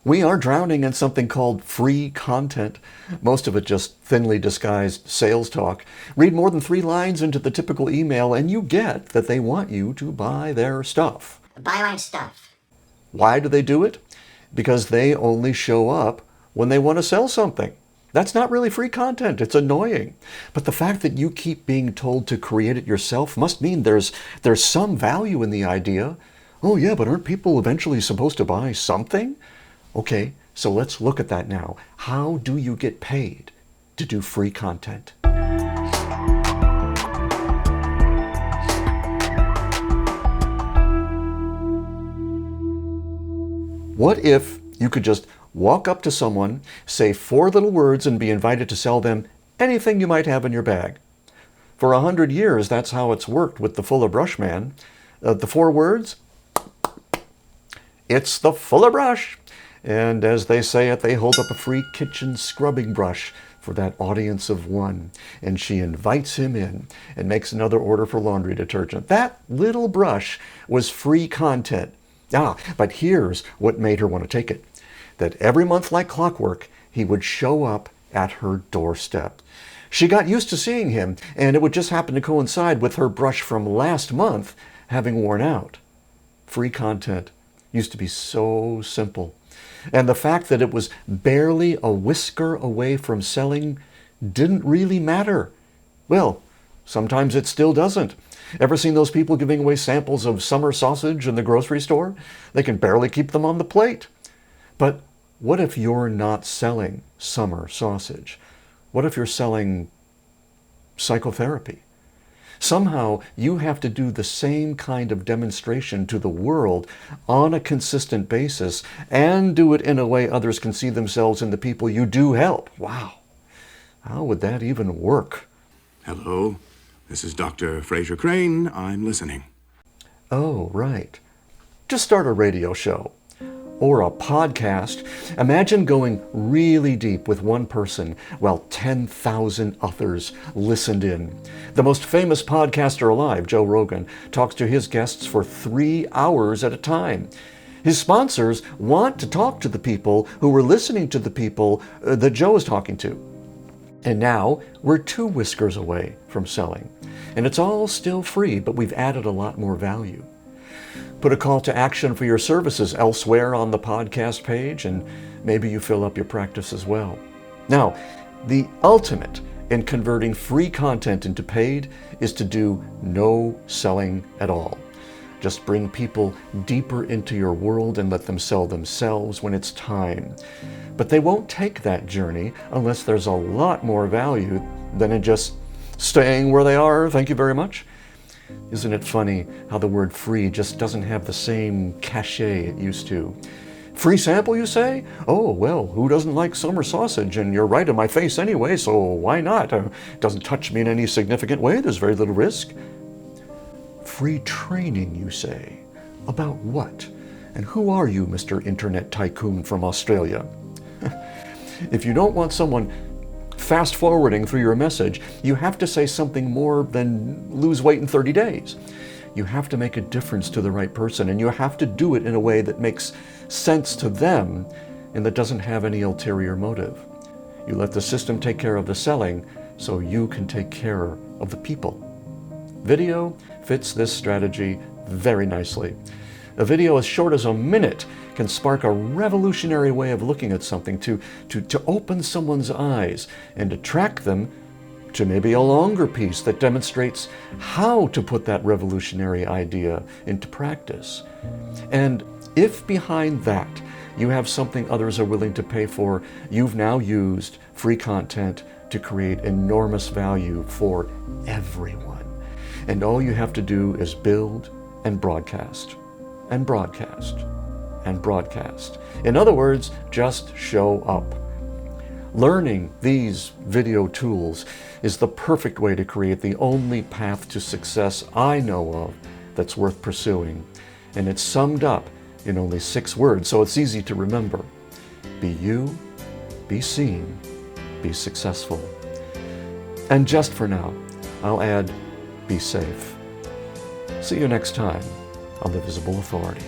We are drowning in something called free content, most of it just thinly disguised sales talk. Read more than 3 lines into the typical email and you get that they want you to buy their stuff. Buy my stuff. Why do they do it? Because they only show up when they want to sell something. That's not really free content. It's annoying. But the fact that you keep being told to create it yourself must mean there's some value in the idea. Oh yeah, but aren't people eventually supposed to buy something? Okay, so let's look at that now. How do you get paid to do free content? What if you could just walk up to someone, say 4 little words, and be invited to sell them anything you might have in your bag? For 100 years, that's how it's worked with the Fuller Brush Man. The 4 words, it's the Fuller Brush. And as they say it, they hold up a free kitchen scrubbing brush for that audience of 1. And she invites him in and makes another order for laundry detergent. That little brush was free content. But here's what made her want to take it. That every month like clockwork, he would show up at her doorstep. She got used to seeing him, and it would just happen to coincide with her brush from last month having worn out. Free content used to be so simple. And the fact that it was barely a whisker away from selling didn't really matter. Well, sometimes it still doesn't. Ever seen those people giving away samples of summer sausage in the grocery store? They can barely keep them on the plate. But what if you're not selling summer sausage? What if you're selling psychotherapy? Somehow you have to do the same kind of demonstration to the world on a consistent basis and do it in a way others can see themselves in the people you do help. Wow. How would that even work? Hello, this is Dr. Fraser Crane. I'm listening. Oh, right. Just start a radio show. Or a podcast. Imagine going really deep with one person while 10,000 others listened in. The most famous podcaster alive, Joe Rogan, talks to his guests for 3 hours at a time. His sponsors want to talk to the people who were listening to the people that Joe is talking to. And now we're 2 whiskers away from selling. And it's all still free, but we've added a lot more value. Put a call to action for your services elsewhere on the podcast page, and maybe you fill up your practice as well. Now, the ultimate in converting free content into paid is to do no selling at all. Just bring people deeper into your world and let them sell themselves when it's time. But they won't take that journey unless there's a lot more value than in just staying where they are, thank you very much. Isn't it funny how the word free just doesn't have the same cachet it used to? Free sample, you say? Oh, well, who doesn't like summer sausage? And you're right in my face anyway, so why not? It doesn't touch me in any significant way. There's very little risk. Free training, you say? About what? And who are you, Mr. Internet Tycoon from Australia? If you don't want someone fast forwarding through your message, you have to say something more than lose weight in 30 days. You have to make a difference to the right person, and you have to do it in a way that makes sense to them and that doesn't have any ulterior motive. You let the system take care of the selling so you can take care of the people. Video fits this strategy very nicely. A video as short as a minute can spark a revolutionary way of looking at something, to open someone's eyes and attract them to maybe a longer piece that demonstrates how to put that revolutionary idea into practice. And if behind that you have something others are willing to pay for, you've now used free content to create enormous value for everyone. And all you have to do is build and broadcast, and broadcast, and broadcast. In other words, just show up. Learning these video tools is the perfect way to create the only path to success I know of that's worth pursuing. And it's summed up in only 6 words, so it's easy to remember. Be you, be seen, be successful. And just for now, I'll add, be safe. See you next time on The Visible Authority.